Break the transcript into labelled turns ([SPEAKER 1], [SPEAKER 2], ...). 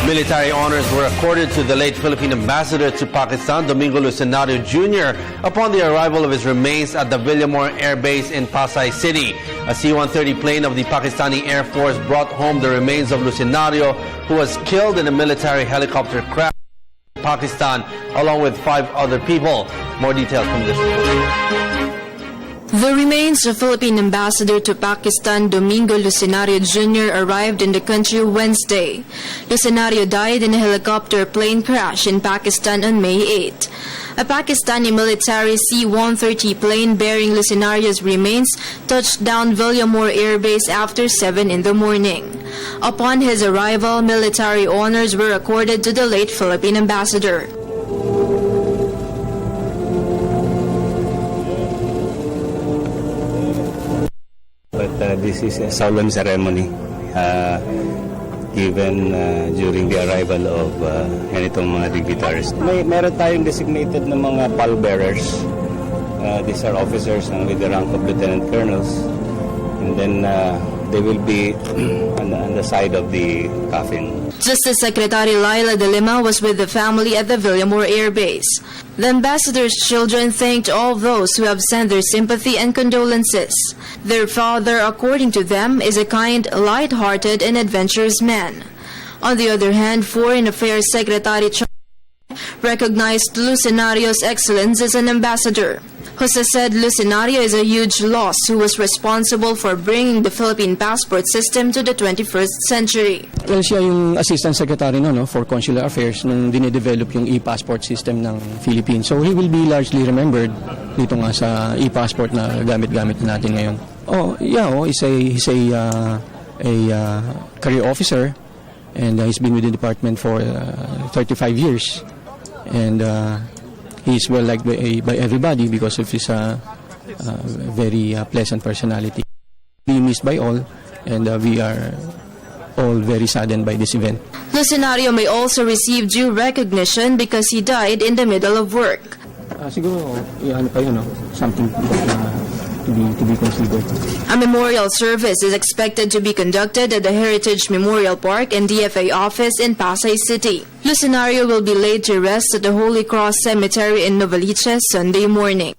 [SPEAKER 1] Military honors were accorded to the late Philippine ambassador to Pakistan, Domingo Lucenario Jr., upon the arrival of his remains at the Villamor Air Base in Pasay City. A C-130 plane of the Pakistani Air Force brought home the remains of Lucenario, who was killed in a military helicopter crash in Pakistan, along with 5 other people. More details from this report.
[SPEAKER 2] The remains of Philippine ambassador to Pakistan, Domingo Lucenario Jr., arrived in the country Wednesday. Lucenario died in a helicopter plane crash in Pakistan on May 8. A Pakistani military C-130 plane bearing Lucenario's remains touched down Villamor Air Base after 7 in the morning. Upon his arrival, military honors were accorded to the late Philippine ambassador.
[SPEAKER 3] This is a solemn ceremony given during the arrival of ganitong mga dignitaries. Meron tayong designated na mga pallbearers. These are officers with the rank of lieutenant colonels, and then they will be on the side of the coffin.
[SPEAKER 2] Justice Secretary Laila De Lima was with the family at the Villamor Air Base. The ambassador's children thanked all those who have sent their sympathy and condolences. Their father, according to them, is a kind, light-hearted, and adventurous man. On the other hand, Foreign Affairs Secretary recognized Lucenario's excellence as an ambassador. Jose said Lucenario is a huge loss who was responsible for bringing the Philippine passport system to the 21st century.
[SPEAKER 4] Well, siya yung Assistant Secretary for Consular Affairs nung dinedevelop yung e-passport system ng Philippines. So he will be largely remembered dito nga sa e-passport na gamit-gamit natin ngayon. He's a career officer, and he's been with the department for 35 years. And he's well liked by everybody because of his very pleasant personality. Be missed by all, and we are all very saddened by this event.
[SPEAKER 2] Lucenario may also receive due recognition because he died in the middle of work.
[SPEAKER 4] Siguro, something to be considered.
[SPEAKER 2] A memorial service is expected to be conducted at the Heritage Memorial Park and DFA office in Pasay City. Lucenario will be laid to rest at the Holy Cross Cemetery in Novaliches Sunday morning.